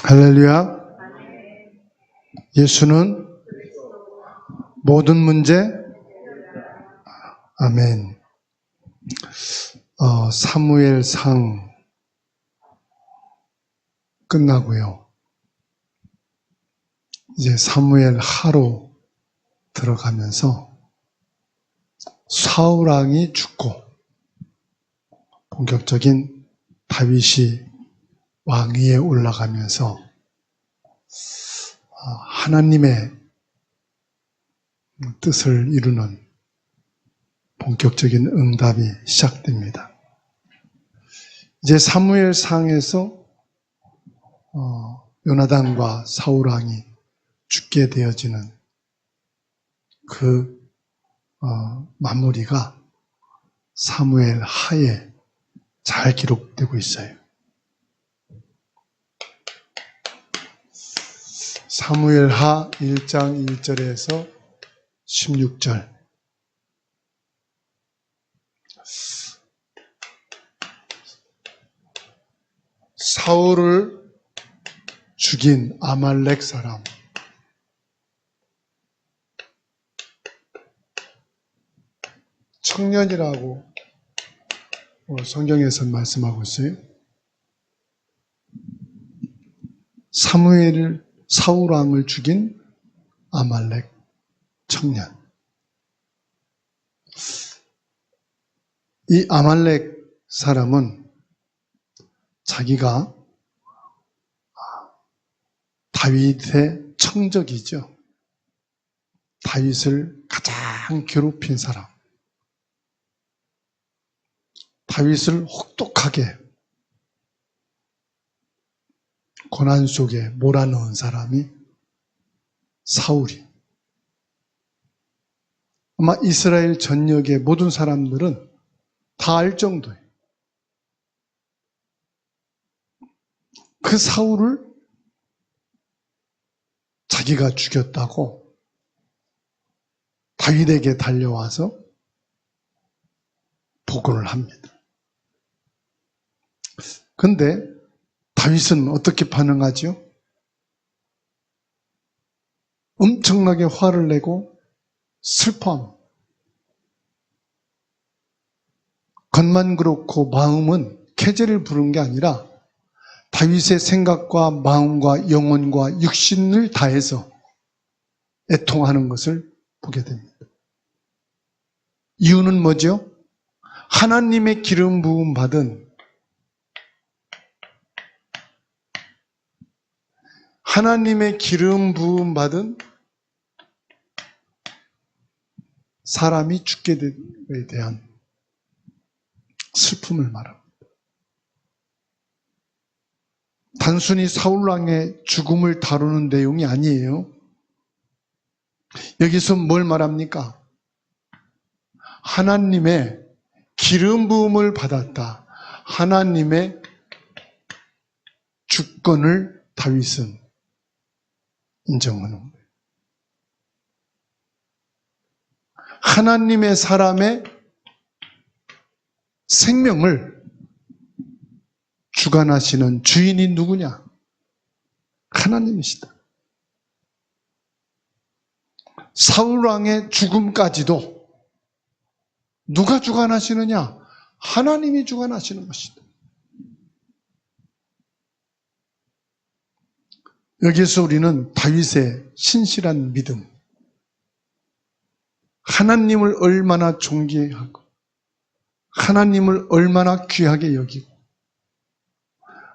할렐루야. 예수는 모든 문제. 아멘. 사무엘상 끝나고요. 이제 사무엘 하로 들어가면서 사울 왕이 죽고 본격적인 다윗이 왕위에 올라가면서 하나님의 뜻을 이루는 본격적인 응답이 시작됩니다. 이제 사무엘상에서 요나단과 사울 왕이 죽게 되어지는 그 마무리가 사무엘 하에 잘 기록되고 있어요. 사무엘 하 1장 1절에서 16절. 사울을 죽인 아말렉 사람. 청년이라고 성경에서 말씀하고 있어요. 사울 왕을 죽인 아말렉 청년. 이 아말렉 사람은 자기가 다윗의 청적이죠. 다윗을 가장 괴롭힌 사람. 다윗을 혹독하게 고난 속에 몰아넣은 사람이 사울이. 아마 이스라엘 전역의 모든 사람들은 다 알 정도예요. 그 사울을 자기가 죽였다고 다윗에게 달려와서 보고를 합니다. 그런데 다윗은 어떻게 반응하죠? 엄청나게 화를 내고 슬퍼함. 겉만 그렇고 마음은 계제를 부른 게 아니라 다윗의 생각과 마음과 영혼과 육신을 다해서 애통하는 것을 보게 됩니다. 이유는 뭐죠? 하나님의 기름 부음 받은 사람이 죽게 됨에 대한 슬픔을 말합니다. 단순히 사울왕의 죽음을 다루는 내용이 아니에요. 여기서 뭘 말합니까? 하나님의 기름 부음을 받았다. 하나님의 주권을 다윗은 인정하는 거예요. 하나님의 사람의 생명을 주관하시는 주인이 누구냐? 하나님이시다. 사울왕의 죽음까지도 누가 주관하시느냐? 하나님이 주관하시는 것이다. 여기서 우리는 다윗의 신실한 믿음, 하나님을 얼마나 존귀하고 하나님을 얼마나 귀하게 여기고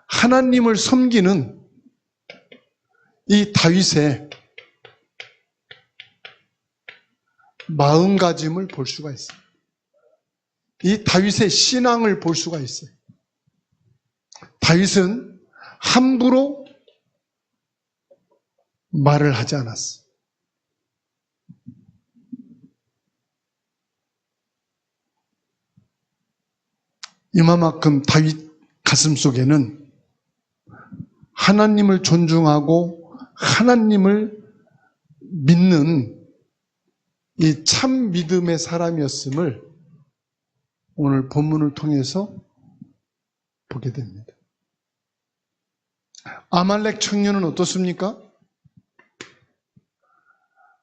하나님을 섬기는 이 다윗의 마음가짐을 볼 수가 있어요. 이 다윗의 신앙을 볼 수가 있어요. 다윗은 함부로 말을 하지 않았어요. 이만큼 다윗 가슴속에는 하나님을 존중하고 하나님을 믿는 이 참 믿음의 사람이었음을 오늘 본문을 통해서 보게 됩니다. 아말렉 청년은 어떻습니까?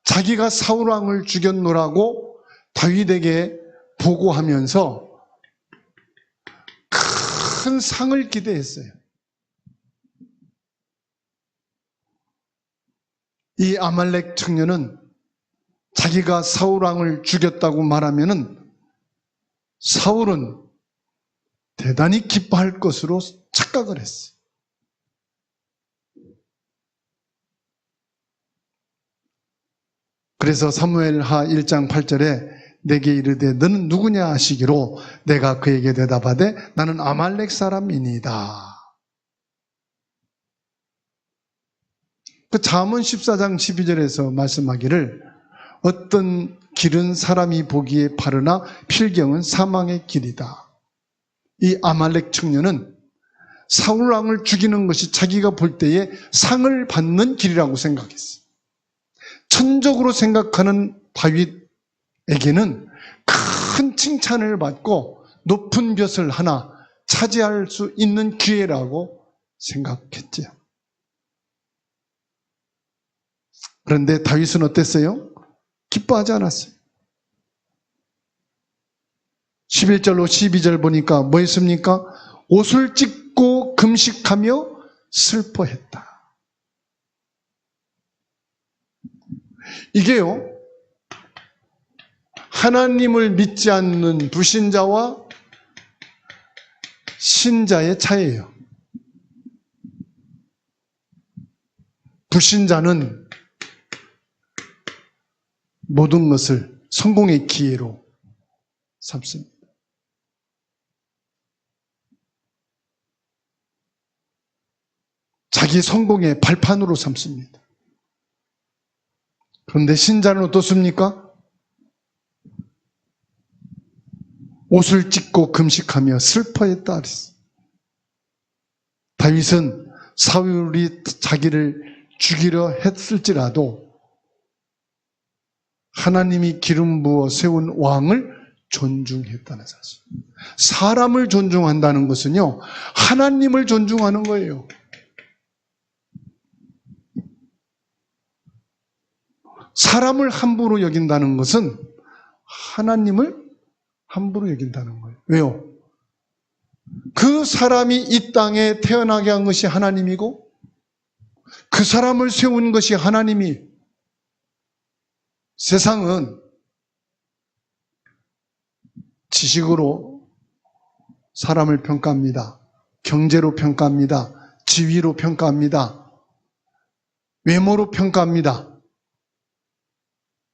자기가 사울 왕을 죽였노라고 다윗에게 보고하면서 큰 상을 기대했어요. 이 아말렉 청년은 자기가 사울 왕을 죽였다고 말하면은 사울은 대단히 기뻐할 것으로 착각을 했어요. 그래서 사무엘하 1장 8절에 내게 이르되 너는 누구냐 하시기로 내가 그에게 대답하되 나는 아말렉 사람이니이다. 그 잠언 14장 12절에서 말씀하기를 어떤 길은 사람이 보기에 바르나 필경은 사망의 길이다. 이 아말렉 청년은 사울 왕을 죽이는 것이 자기가 볼 때에 상을 받는 길이라고 생각했어요. 천적으로 생각하는 다윗에게는 큰 칭찬을 받고 높은 벼슬 하나 차지할 수 있는 기회라고 생각했지요. 그런데 다윗은 어땠어요? 기뻐하지 않았어요. 11절로 12절 보니까 뭐 했습니까? 옷을 찢고 금식하며 슬퍼했다. 이게요, 하나님을 믿지 않는 불신자와 신자의 차이예요. 불신자는 모든 것을 성공의 기회로 삼습니다. 자기 성공의 발판으로 삼습니다. 그런데 신자는 어떻습니까? 옷을 찢고 금식하며 슬퍼했다 그랬어요. 다윗은 사울이 자기를 죽이려 했을지라도 하나님이 기름 부어 세운 왕을 존중했다는 사실. 사람을 존중한다는 것은요, 하나님을 존중하는 거예요. 사람을 함부로 여긴다는 것은 하나님을 함부로 여긴다는 거예요. 왜요? 그 사람이 이 땅에 태어나게 한 것이 하나님이고 그 사람을 세운 것이 하나님이. 세상은 지식으로 사람을 평가합니다. 경제로 평가합니다. 지위로 평가합니다. 외모로 평가합니다.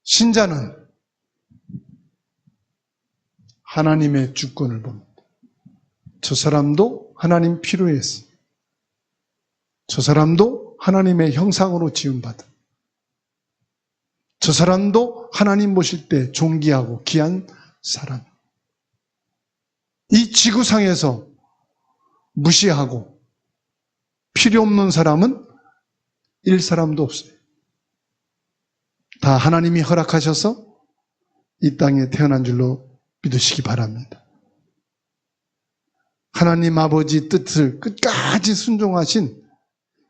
신자는 하나님의 주권을 봅니다. 저 사람도 하나님 필요했어요. 저 사람도 하나님의 형상으로 지음받은, 저 사람도 하나님 보실 때 존귀하고 귀한 사람. 이 지구상에서 무시하고 필요 없는 사람은 일 사람도 없어요. 다 하나님이 허락하셔서 이 땅에 태어난 줄로 믿으시기 바랍니다. 하나님 아버지 뜻을 끝까지 순종하신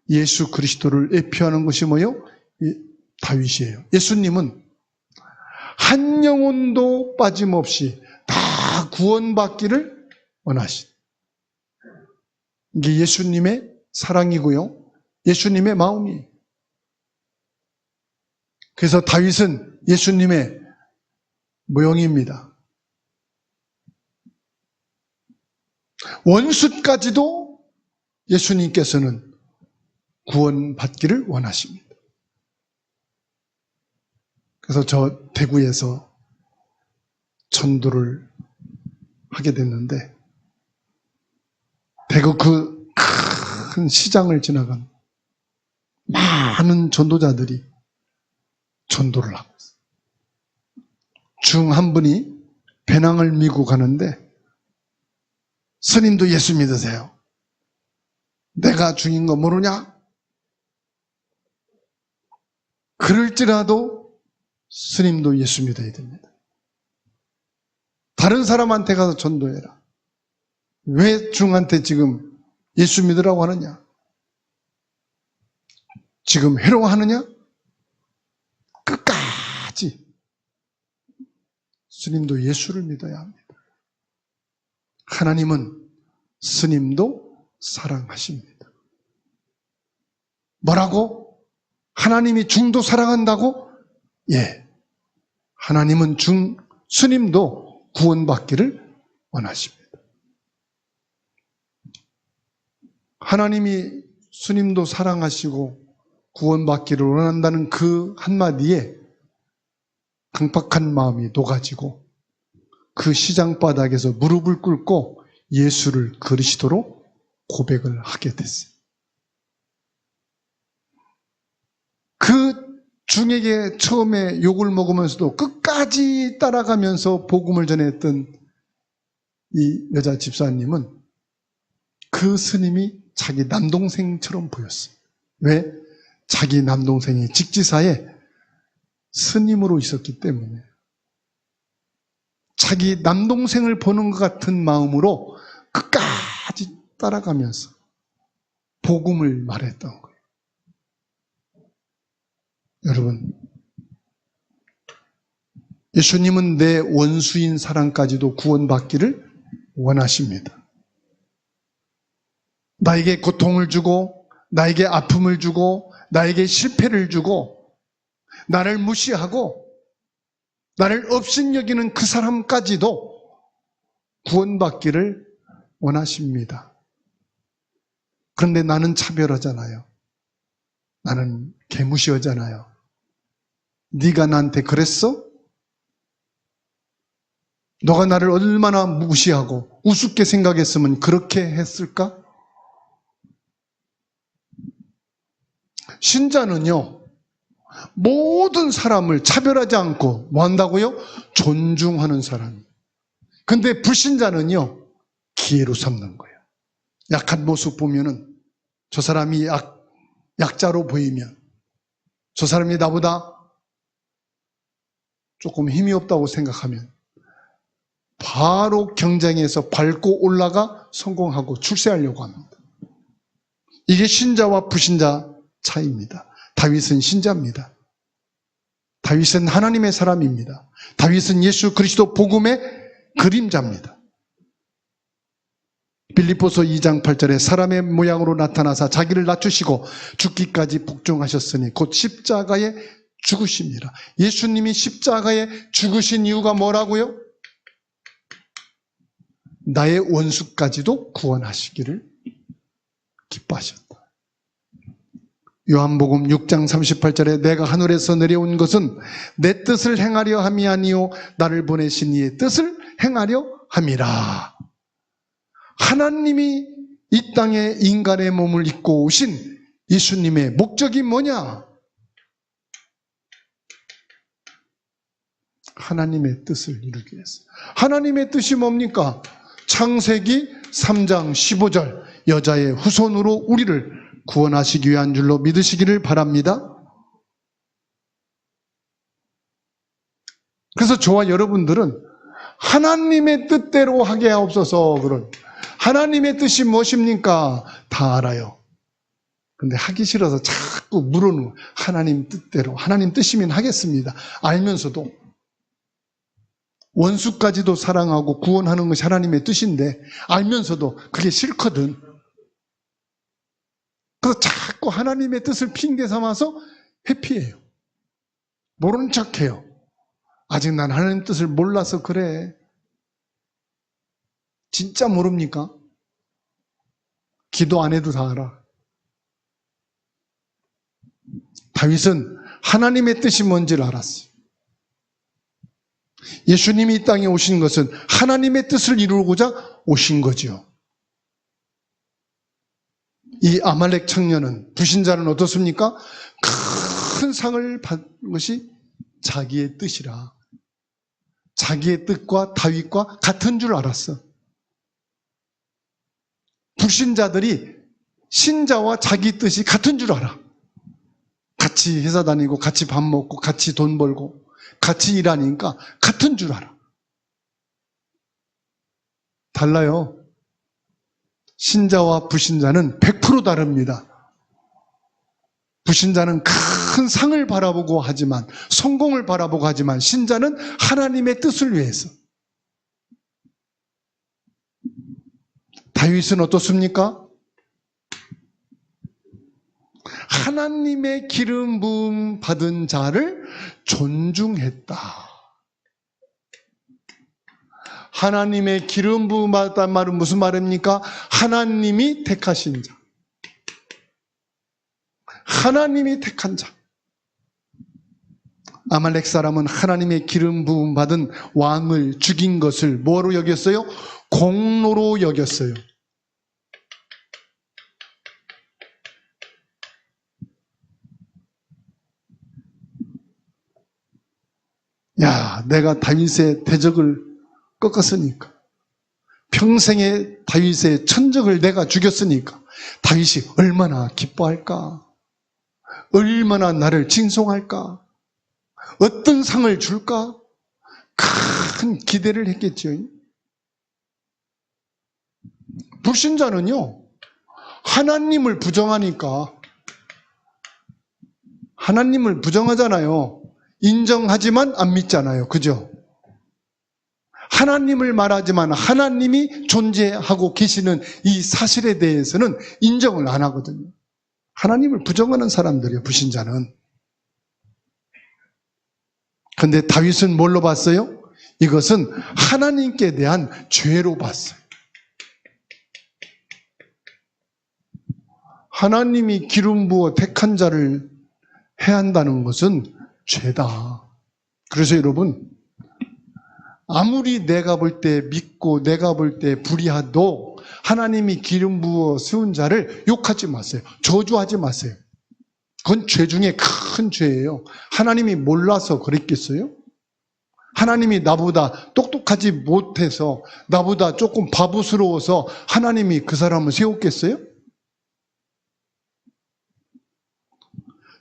예수 그리스도를 예표하는 것이 뭐요? 다윗이에요. 예수님은 한 영혼도 빠짐없이 다 구원받기를 원하신, 이게 예수님의 사랑이고요, 예수님의 마음이에요. 그래서 다윗은 예수님의 모형입니다. 원수까지도 예수님께서는 구원받기를 원하십니다. 그래서 저 대구에서 전도를 하게 됐는데, 대구 그 큰 시장을 지나간 많은 전도자들이 전도를 하고 있어요. 중 한 분이 배낭을 미고 가는데, 스님도 예수 믿으세요? 내가 중인 거 모르냐? 그럴지라도 스님도 예수 믿어야 됩니다. 다른 사람한테 가서 전도해라. 왜 중한테 지금 예수 믿으라고 하느냐? 지금 해로워하느냐? 끝까지 스님도 예수를 믿어야 합니다. 하나님은 스님도 사랑하십니다. 뭐라고? 하나님이 중도 사랑한다고? 예. 하나님은 스님도 구원받기를 원하십니다. 하나님이 스님도 사랑하시고 구원받기를 원한다는 그 한마디에 강팍한 마음이 녹아지고 그 시장바닥에서 무릎을 꿇고 예수를 그리스도로 고백을 하게 됐어요. 그 중에게 처음에 욕을 먹으면서도 끝까지 따라가면서 복음을 전했던 이 여자 집사님은 그 스님이 자기 남동생처럼 보였어요. 왜? 자기 남동생이 직지사에 스님으로 있었기 때문에 자기 남동생을 보는 것 같은 마음으로 끝까지 따라가면서 복음을 말했던 거예요. 여러분, 예수님은 내 원수인 사람까지도 구원받기를 원하십니다. 나에게 고통을 주고 나에게 아픔을 주고 나에게 실패를 주고 나를 무시하고 나를 업신여기는 그 사람까지도 구원받기를 원하십니다. 그런데 나는 차별하잖아요. 나는 개무시하잖아요. 네가 나한테 그랬어? 너가 나를 얼마나 무시하고 우습게 생각했으면 그렇게 했을까? 신자는요, 모든 사람을 차별하지 않고 뭐 한다고요? 존중하는 사람. 근데 불신자는요, 기회로 삼는 거예요. 약한 모습 보면은 저 사람이 약자로 보이면 저 사람이 나보다 조금 힘이 없다고 생각하면 바로 경쟁에서 밟고 올라가 성공하고 출세하려고 합니다. 이게 신자와 불신자 차이입니다. 다윗은 신자입니다. 다윗은 하나님의 사람입니다. 다윗은 예수 그리스도 복음의 그림자입니다. 빌립보서 2장 8절에 사람의 모양으로 나타나사 자기를 낮추시고 죽기까지 복종하셨으니 곧 십자가에 죽으십니다. 예수님이 십자가에 죽으신 이유가 뭐라고요? 나의 원수까지도 구원하시기를 기뻐하셨다. 요한복음 6장 38절에 내가 하늘에서 내려온 것은 내 뜻을 행하려 함이 아니요 나를 보내신 이의 뜻을 행하려 함이라. 하나님이 이 땅에 인간의 몸을 입고 오신 예수님의 목적이 뭐냐? 하나님의 뜻을 이루기 위해서. 하나님의 뜻이 뭡니까? 창세기 3장 15절 여자의 후손으로 우리를 구원하시기 위한 줄로 믿으시기를 바랍니다. 그래서 저와 여러분들은 하나님의 뜻대로 하게 하옵소서. 그런 하나님의 뜻이 무엇입니까? 다 알아요. 근데 하기 싫어서 자꾸 물어놓은 하나님 뜻대로. 하나님 뜻이면 하겠습니다. 알면서도 원수까지도 사랑하고 구원하는 것이 하나님의 뜻인데 알면서도 그게 싫거든. 그래서 자꾸 하나님의 뜻을 핑계 삼아서 회피해요. 모르는 척해요. 아직 난 하나님 뜻을 몰라서 그래. 진짜 모릅니까? 기도 안 해도 다 알아. 다윗은 하나님의 뜻이 뭔지를 알았어요. 예수님이 이 땅에 오신 것은 하나님의 뜻을 이루고자 오신 거죠. 이 아말렉 청년은, 불신자는 어떻습니까? 큰 상을 받은 것이 자기의 뜻이라. 자기의 뜻과 다윗과 같은 줄 알았어. 불신자들이 신자와 자기 뜻이 같은 줄 알아. 같이 회사 다니고 같이 밥 먹고 같이 돈 벌고 같이 일하니까 같은 줄 알아. 달라요. 신자와 불신자는 100% 다릅니다. 불신자는 큰 상을 바라보고 하지만, 성공을 바라보고 하지만, 신자는 하나님의 뜻을 위해서. 다윗은 어떻습니까? 하나님의 기름 부음 받은 자를 존중했다. 하나님의 기름 부음 받았다는 말은 무슨 말입니까? 하나님이 택하신 자. 하나님이 택한 자. 아말렉 사람은 하나님의 기름 부음 받은 왕을 죽인 것을 뭐로 여겼어요? 공로로 여겼어요. 야, 내가 다윗의 대적을 꺾었으니까, 평생의 다윗의 천적을 내가 죽였으니까 다윗이 얼마나 기뻐할까? 얼마나 나를 칭송할까? 어떤 상을 줄까? 큰 기대를 했겠죠. 불신자는요, 하나님을 부정하니까, 하나님을 부정하잖아요. 인정하지만 안 믿잖아요. 그죠? 하나님을 말하지만 하나님이 존재하고 계시는 이 사실에 대해서는 인정을 안 하거든요. 하나님을 부정하는 사람들이에요, 불신자는. 그런데 다윗은 뭘로 봤어요? 이것은 하나님께 대한 죄로 봤어요. 하나님이 기름 부어 택한 자를 해한다는 것은 죄다. 그래서 여러분, 아무리 내가 볼 때 믿고 내가 볼 때 불의하도 하나님이 기름 부어 세운 자를 욕하지 마세요. 저주하지 마세요. 그건 죄 중에 큰 죄예요. 하나님이 몰라서 그랬겠어요? 하나님이 나보다 똑똑하지 못해서, 나보다 조금 바보스러워서 하나님이 그 사람을 세웠겠어요?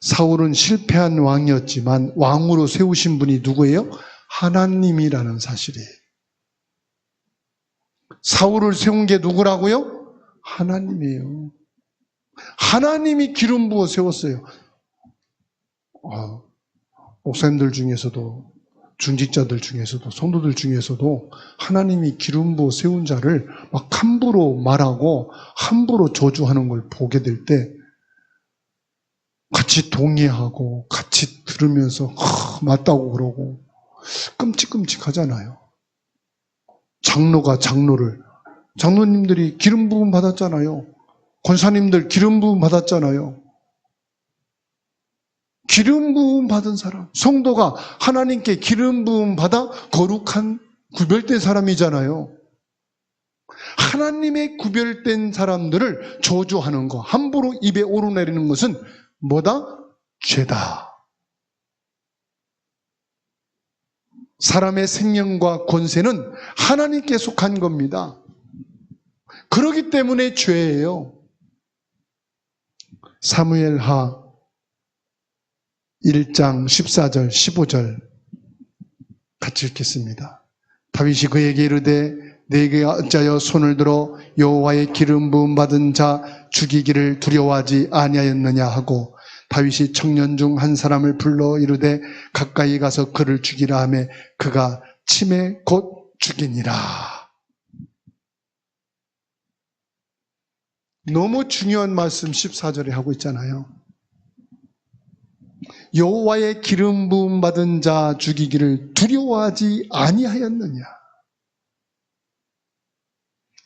사울은 실패한 왕이었지만 왕으로 세우신 분이 누구예요? 하나님이라는 사실이에요. 사울을 세운 게 누구라고요? 하나님이에요. 하나님이 기름 부어 세웠어요. 목사님들 중에서도, 중직자들 중에서도, 성도들 중에서도 하나님이 기름 부어 세운 자를 막 함부로 말하고 함부로 저주하는 걸 보게 될 때 같이 동의하고 같이 들으면서 맞다고 그러고 끔찍끔찍하잖아요. 장로가 장로님들이 기름 부음 받았잖아요. 권사님들 기름 부음 받았잖아요. 기름 부음 받은 사람, 성도가 하나님께 기름 부음 받아 거룩한 구별된 사람이잖아요. 하나님의 구별된 사람들을 저주하는 거, 함부로 입에 오르내리는 것은 뭐다? 죄다. 사람의 생명과 권세는 하나님께 속한 겁니다. 그렇기 때문에 죄예요. 사무엘하 1장 14절 15절 같이 읽겠습니다. 다윗이 그에게 이르되 내게 어찌하여 손을 들어 여호와의 기름 부음 받은 자 죽이기를 두려워하지 아니하였느냐 하고, 다윗이 청년 중 한 사람을 불러 이르되 가까이 가서 그를 죽이라 하매 그가 침에 곧 죽이니라. 너무 중요한 말씀 14절에 하고 있잖아요. 여호와의 기름 부음 받은 자 죽이기를 두려워하지 아니하였느냐.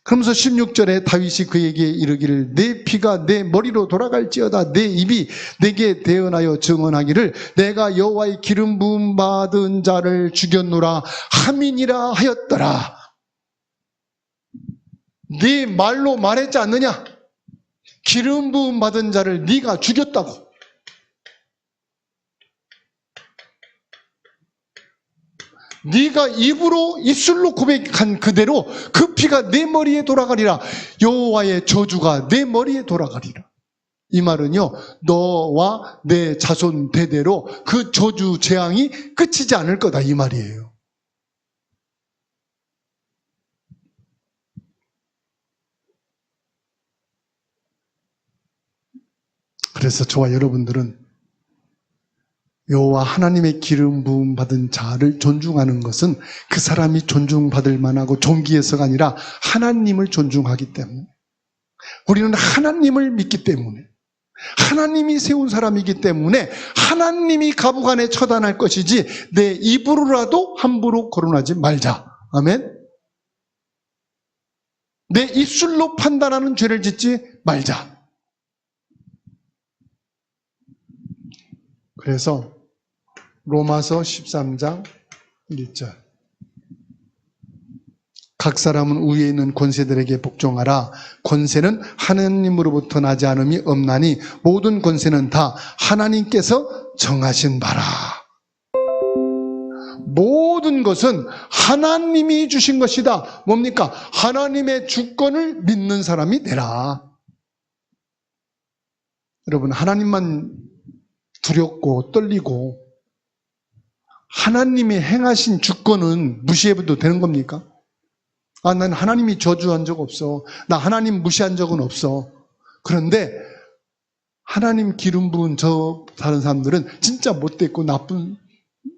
그러면서 16절에 다윗이 그에게 이르기를 내 피가 내 머리로 돌아갈지어다 내 입이 내게 대언하여 증언하기를 내가 여호와의 기름 부음 받은 자를 죽였노라 함이니라 하였더라. 네 말로 말했지 않느냐? 기름 부음 받은 자를 네가 죽였다고. 네가 입술로 고백한 그대로 그 피가 내 머리에 돌아가리라. 여호와의 저주가 내 머리에 돌아가리라. 이 말은요, 너와 내 자손 대대로 그 저주 재앙이 끝이지 않을 거다 이 말이에요. 그래서 저와 여러분들은 여호와 하나님의 기름 부음 받은 자를 존중하는 것은 그 사람이 존중받을 만하고 존귀해서가 아니라 하나님을 존중하기 때문에, 우리는 하나님을 믿기 때문에, 하나님이 세운 사람이기 때문에 하나님이 가부간에 처단할 것이지 내 입으로라도 함부로 거론하지 말자. 아멘. 내 입술로 판단하는 죄를 짓지 말자. 그래서 로마서 13장 1절, 각 사람은 위에 있는 권세들에게 복종하라. 권세는 하나님으로부터 나지 않음이 없나니 모든 권세는 다 하나님께서 정하신 바라. 모든 것은 하나님이 주신 것이다. 뭡니까? 하나님의 주권을 믿는 사람이 되라. 여러분, 하나님만 두렵고 떨리고 하나님이 행하신 주권은 무시해도 되는 겁니까? 아, 난 하나님이 저주한 적 없어. 나 하나님 무시한 적은 없어. 그런데 하나님 기름 부은 저 다른 사람들은 진짜 못됐고 나쁜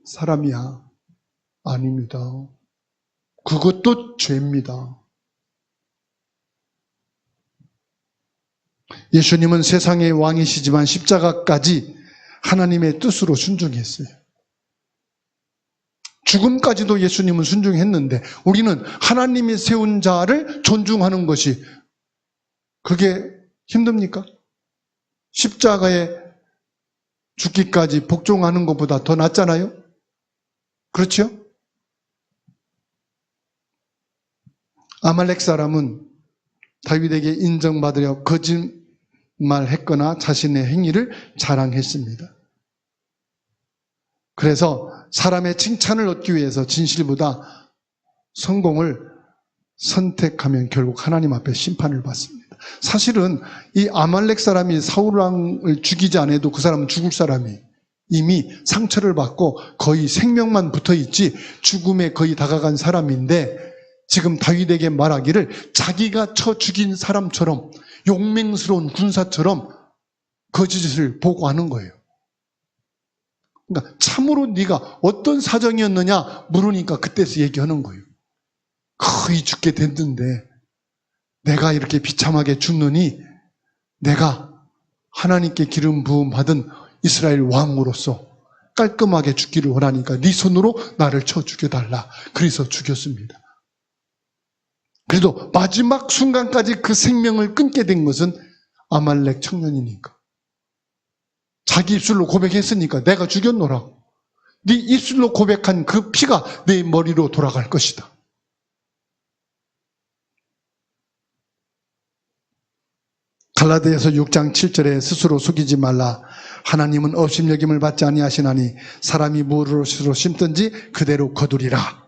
사람이야. 아닙니다. 그것도 죄입니다. 예수님은 세상의 왕이시지만 십자가까지 하나님의 뜻으로 순종했어요. 죽음까지도 예수님은 순종했는데 우리는 하나님이 세운 자를 존중하는 것이, 그게 힘듭니까? 십자가에 죽기까지 복종하는 것보다 더 낫잖아요? 그렇죠? 아말렉 사람은 다윗에게 인정받으려 거짓말했거나 자신의 행위를 자랑했습니다. 그래서 사람의 칭찬을 얻기 위해서 진실보다 성공을 선택하면 결국 하나님 앞에 심판을 받습니다. 사실은 이 아말렉 사람이 사울왕을 죽이지 않아도 그 사람은 죽을 사람이, 이미 상처를 받고 거의 생명만 붙어있지 죽음에 거의 다가간 사람인데, 지금 다윗에게 말하기를 자기가 쳐 죽인 사람처럼, 용맹스러운 군사처럼 거짓을 보고하는 거예요. 그러니까 참으로 네가 어떤 사정이었느냐 물으니까 그때서 얘기하는 거예요. 거의 죽게 됐는데 내가 이렇게 비참하게 죽느니 내가 하나님께 기름 부음 받은 이스라엘 왕으로서 깔끔하게 죽기를 원하니까 네 손으로 나를 쳐 죽여달라. 그래서 죽였습니다. 그래도 마지막 순간까지 그 생명을 끊게 된 것은 아말렉 청년이니까. 자기 입술로 고백했으니까 내가 죽였노라고. 네 입술로 고백한 그 피가 내 머리로 돌아갈 것이다. 갈라디아서 6장 7절에 스스로 속이지 말라. 하나님은 업신여김을 받지 아니하시나니 사람이 무엇으로 심든지 그대로 거두리라.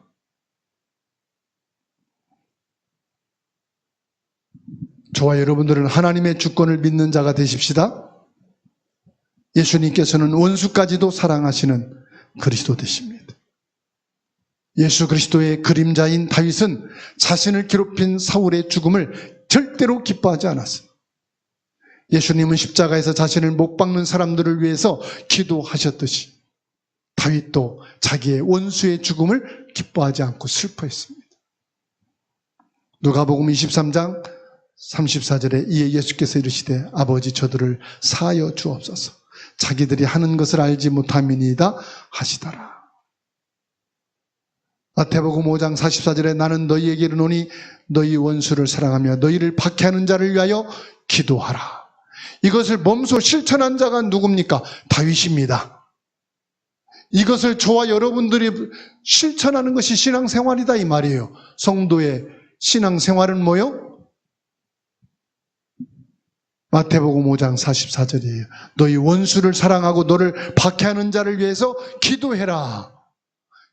저와 여러분들은 하나님의 주권을 믿는 자가 되십시다. 예수님께서는 원수까지도 사랑하시는 그리스도 되십니다. 예수 그리스도의 그림자인 다윗은 자신을 괴롭힌 사울의 죽음을 절대로 기뻐하지 않았습니다. 예수님은 십자가에서 자신을 못 박는 사람들을 위해서 기도하셨듯이 다윗도 자기의 원수의 죽음을 기뻐하지 않고 슬퍼했습니다. 누가복음 23장 34절에 이에 예수께서 이르시되 아버지 저들을 사하여 주옵소서. 자기들이 하는 것을 알지 못함이니이다 하시더라. 마태복음 5장 44절에 나는 너희에게 이르노니 너희 원수를 사랑하며 너희를 박해하는 자를 위하여 기도하라. 이것을 몸소 실천한 자가 누굽니까? 다윗입니다. 이것을 저와 여러분들이 실천하는 것이 신앙생활이다 이 말이에요. 성도의 신앙생활은 뭐요? 마태복음 5장 44절이에요. 너희 원수를 사랑하고 너를 박해하는 자를 위해서 기도해라.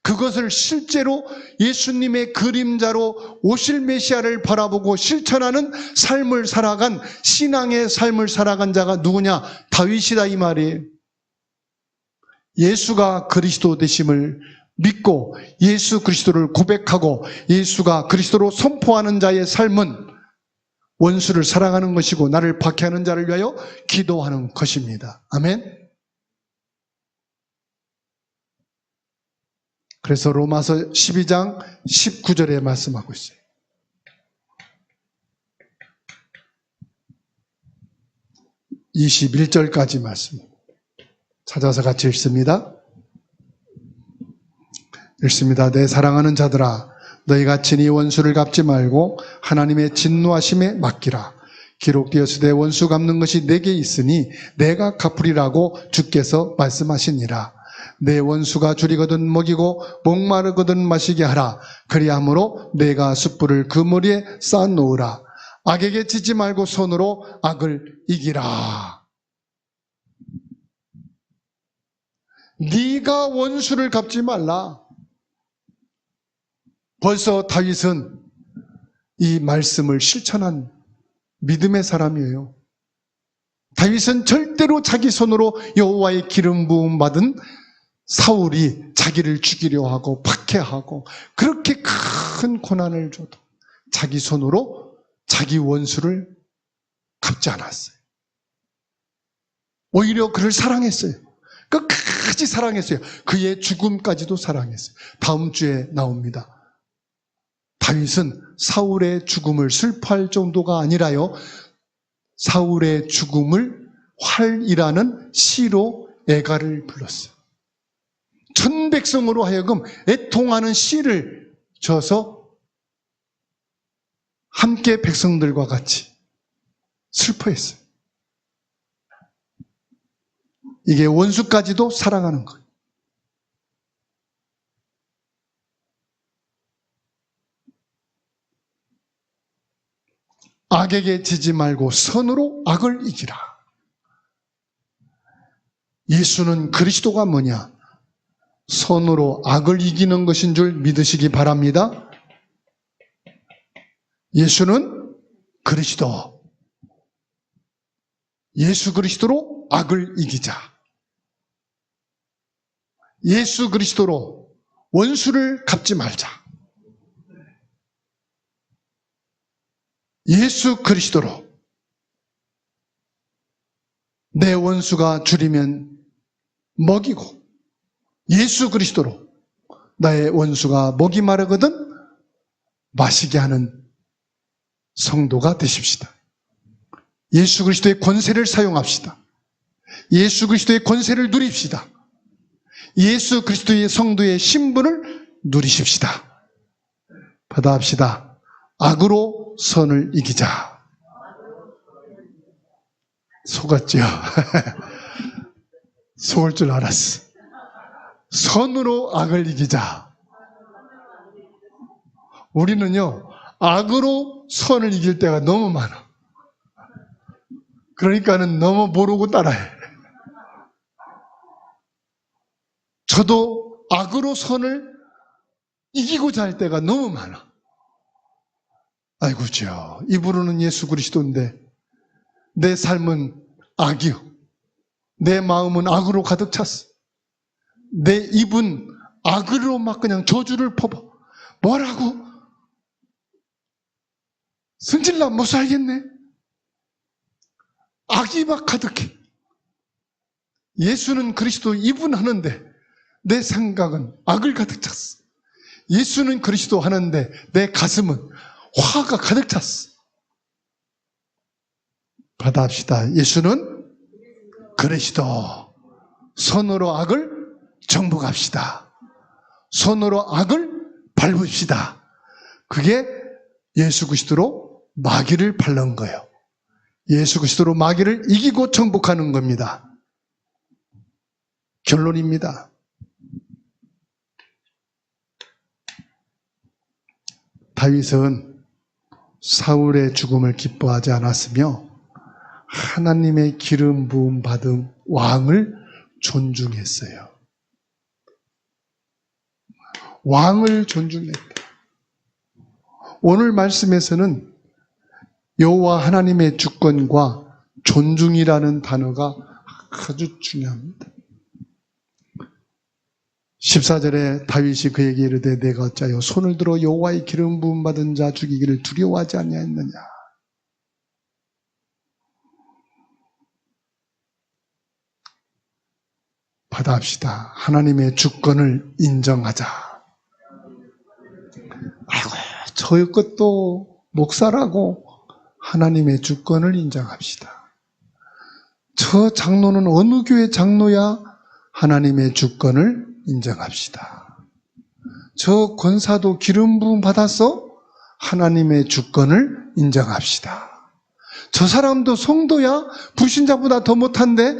그것을 실제로 예수님의 그림자로 오실 메시아를 바라보고 실천하는 삶을 살아간, 신앙의 삶을 살아간 자가 누구냐? 다윗이다 이 말이에요. 예수가 그리스도 되심을 믿고 예수 그리스도를 고백하고 예수가 그리스도로 선포하는 자의 삶은 원수를 사랑하는 것이고 나를 박해하는 자를 위하여 기도하는 것입니다. 아멘. 그래서 로마서 12장 19절에 말씀하고 있어요. 21절까지 말씀 찾아서 같이 읽습니다. 읽습니다. 내 사랑하는 자들아, 너희가 친히 원수를 갚지 말고 하나님의 진노하심에 맡기라. 기록되었으되 원수 갚는 것이 내게 있으니 내가 갚으리라고 주께서 말씀하시니라. 내 원수가 줄이거든 먹이고 목마르거든 마시게 하라. 그리함으로 내가 숯불을 그 머리에 쌓아놓으라. 악에게 지지 말고 손으로 악을 이기라. 네가 원수를 갚지 말라. 벌써 다윗은 이 말씀을 실천한 믿음의 사람이에요. 다윗은 절대로 자기 손으로 여호와의 기름 부음 받은 사울이 자기를 죽이려 하고 박해하고 그렇게 큰 고난을 줘도 자기 손으로 자기 원수를 갚지 않았어요. 오히려 그를 사랑했어요. 끝까지 사랑했어요. 그의 죽음까지도 사랑했어요. 다음 주에 나옵니다. 다윗은 사울의 죽음을 슬퍼할 정도가 아니라요, 사울의 죽음을 활이라는 시로 애가를 불렀어요. 전 백성으로 하여금 애통하는 시를 져서 함께 백성들과 같이 슬퍼했어요. 이게 원수까지도 사랑하는 거예요. 악에게 지지 말고 선으로 악을 이기라. 예수는 그리스도가 뭐냐? 선으로 악을 이기는 것인 줄 믿으시기 바랍니다. 예수는 그리스도. 예수 그리스도로 악을 이기자. 예수 그리스도로 원수를 갚지 말자. 예수 그리스도로 내 원수가 줄이면 먹이고 예수 그리스도로 나의 원수가 목이 마르거든 마시게 하는 성도가 되십시다. 예수 그리스도의 권세를 사용합시다. 예수 그리스도의 권세를 누립시다. 예수 그리스도의 성도의 신분을 누리십시다. 받아합시다. 악으로 선을 이기자. 속았죠? 속을 줄 알았어. 선으로 악을 이기자. 우리는요, 악으로 선을 이길 때가 너무 많아. 그러니까는 너무 모르고 따라해. 저도 악으로 선을 이기고자 할 때가 너무 많아. 아이고, 주여, 입으로는 예수 그리스도인데 내 삶은 악이요. 내 마음은 악으로 가득 찼어. 내 입은 악으로 막 그냥 저주를 퍼버. 뭐라고? 승질나 못 살겠네. 악이 막 가득해. 예수는 그리스도 입은 하는데 내 생각은 악을 가득 찼어. 예수는 그리스도 하는데 내 가슴은 화가 가득 찼어. 받아합시다. 예수는 그리스도. 선으로 악을 정복합시다. 손으로 악을 밟읍시다. 그게 예수 그리스도로 마귀를 밟는 거예요. 예수 그리스도로 마귀를 이기고 정복하는 겁니다. 결론입니다. 다윗은 사울의 죽음을 기뻐하지 않았으며 하나님의 기름 부음 받은 왕을 존중했어요. 왕을 존중했다. 오늘 말씀에서는 여호와 하나님의 주권과 존중이라는 단어가 아주 중요합니다. 14절에 다윗이 그에게 이르되 내가 어찌하여 손을 들어 여호와의 기름 부음 받은 자 죽이기를 두려워하지 아니하였느냐. 받아합시다. 하나님의 주권을 인정하자. 아이고, 저 것도 목사라고 하나님의 주권을 인정합시다. 저 장로는 어느 교회 장로야? 하나님의 주권을 인정합시다. 저 권사도 기름 부음 받았어? 하나님의 주권을 인정합시다. 저 사람도 성도야? 불신자보다 더 못한데?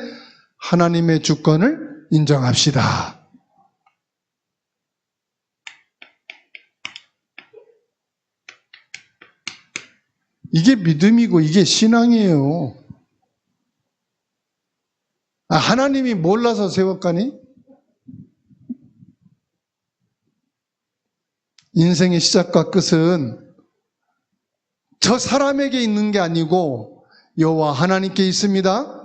하나님의 주권을 인정합시다. 이게 믿음이고 이게 신앙이에요. 하나님이 몰라서 세웠가니? 인생의 시작과 끝은 저 사람에게 있는 게 아니고 여호와 하나님께 있습니다.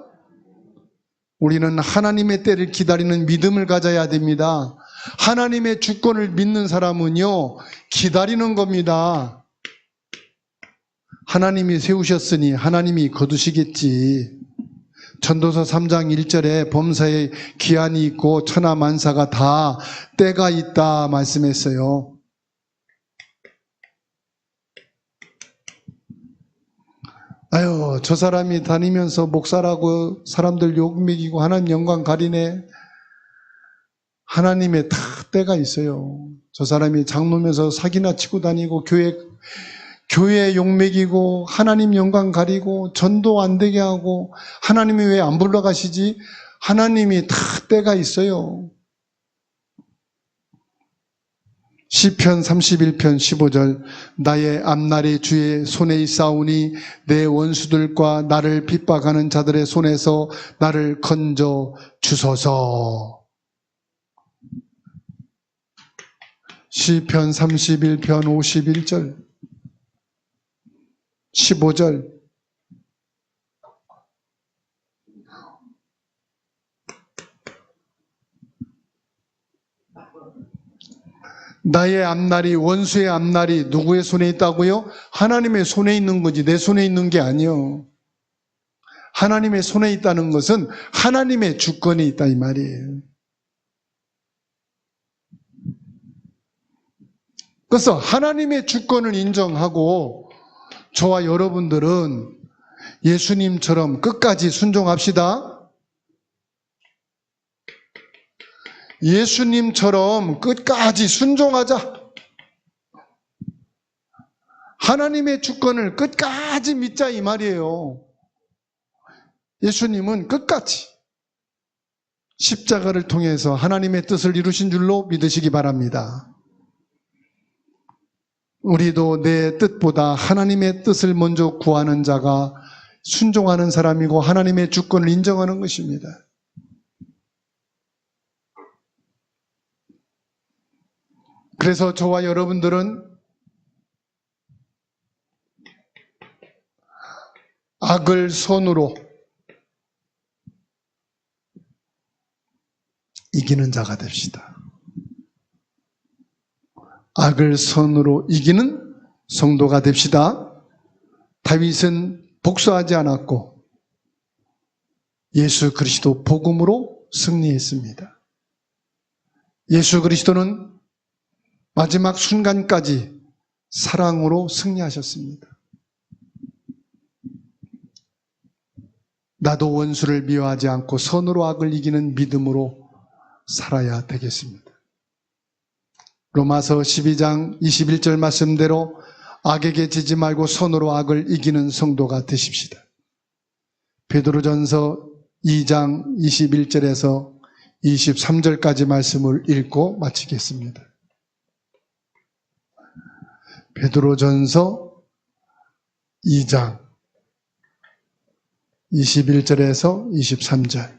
우리는 하나님의 때를 기다리는 믿음을 가져야 됩니다. 하나님의 주권을 믿는 사람은요, 기다리는 겁니다. 하나님이 세우셨으니 하나님이 거두시겠지. 전도서 3장 1절에 범사에 기한이 있고 천하 만사가 다 때가 있다 말씀했어요. 아유, 저 사람이 다니면서 목사라고 사람들 욕먹이고 하나님 영광 가리네. 하나님의 다 때가 있어요. 저 사람이 장로면서 사기나 치고 다니고 교회 욕먹이고 하나님 영광 가리고 전도 안 되게 하고 하나님이 왜 안 불러가시지? 하나님이 다 때가 있어요. 시편 31편 15절 나의 앞날이 주의 손에 있사오니 내 원수들과 나를 핍박하는 자들의 손에서 나를 건져 주소서. 시편 31편 51절 15절 나의 앞날이 원수의 앞날이 누구의 손에 있다고요? 하나님의 손에 있는 거지 내 손에 있는 게 아니요. 하나님의 손에 있다는 것은 하나님의 주권이 있다 이 말이에요. 그래서 하나님의 주권을 인정하고 저와 여러분들은 예수님처럼 끝까지 순종합시다. 예수님처럼 끝까지 순종하자. 하나님의 주권을 끝까지 믿자 이 말이에요. 예수님은 끝까지 십자가를 통해서 하나님의 뜻을 이루신 줄로 믿으시기 바랍니다. 우리도 내 뜻보다 하나님의 뜻을 먼저 구하는 자가 순종하는 사람이고 하나님의 주권을 인정하는 것입니다. 그래서 저와 여러분들은 악을 선으로 이기는 자가 됩시다. 악을 선으로 이기는 성도가 됩시다. 다윗은 복수하지 않았고 예수 그리스도 복음으로 승리했습니다. 예수 그리스도는 마지막 순간까지 사랑으로 승리하셨습니다. 나도 원수를 미워하지 않고 선으로 악을 이기는 믿음으로 살아야 되겠습니다. 로마서 12장 21절 말씀대로 악에게 지지 말고 선으로 악을 이기는 성도가 되십시다. 베드로전서 2장 21절에서 23절까지 말씀을 읽고 마치겠습니다. 베드로전서 2장 21절에서 23절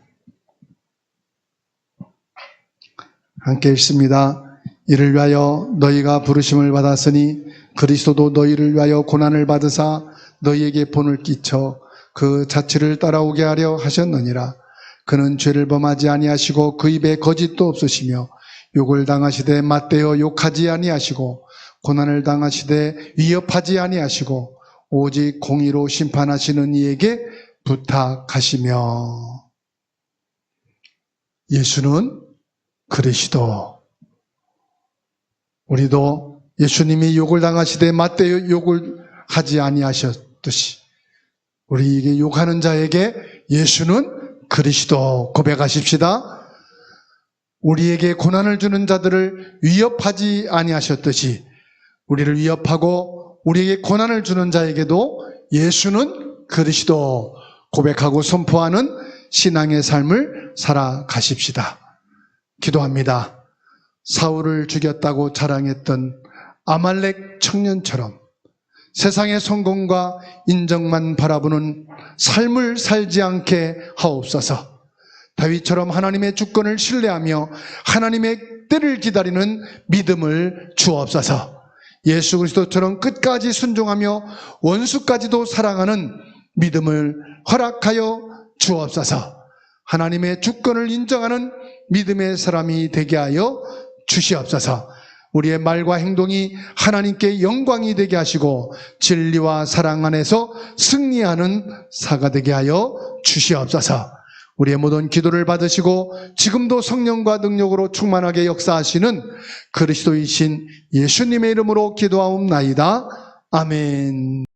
함께 읽습니다. 이를 위하여 너희가 부르심을 받았으니 그리스도도 너희를 위하여 고난을 받으사 너희에게 본을 끼쳐 그 자취를 따라오게 하려 하셨느니라. 그는 죄를 범하지 아니하시고 그 입에 거짓도 없으시며 욕을 당하시되 맞대어 욕하지 아니하시고 고난을 당하시되 위협하지 아니하시고 오직 공의로 심판하시는 이에게 부탁하시며. 예수는 그리스도. 우리도 예수님이 욕을 당하시되 맞대 욕을 하지 아니하셨듯이 우리에게 욕하는 자에게 예수는 그리스도 고백하십시다. 우리에게 고난을 주는 자들을 위협하지 아니하셨듯이 우리를 위협하고 우리에게 고난을 주는 자에게도 예수는 그리스도 고백하고 선포하는 신앙의 삶을 살아가십시다. 기도합니다. 사울을 죽였다고 자랑했던 아말렉 청년처럼 세상의 성공과 인정만 바라보는 삶을 살지 않게 하옵소서. 다윗처럼 하나님의 주권을 신뢰하며 하나님의 때를 기다리는 믿음을 주옵소서. 예수 그리스도처럼 끝까지 순종하며 원수까지도 사랑하는 믿음을 허락하여 주옵소서. 하나님의 주권을 인정하는 믿음의 사람이 되게 하여 주시옵소서. 우리의 말과 행동이 하나님께 영광이 되게 하시고 진리와 사랑 안에서 승리하는 사가 되게 하여 주시옵소서. 우리의 모든 기도를 받으시고 지금도 성령과 능력으로 충만하게 역사하시는 그리스도이신 예수님의 이름으로 기도하옵나이다. 아멘.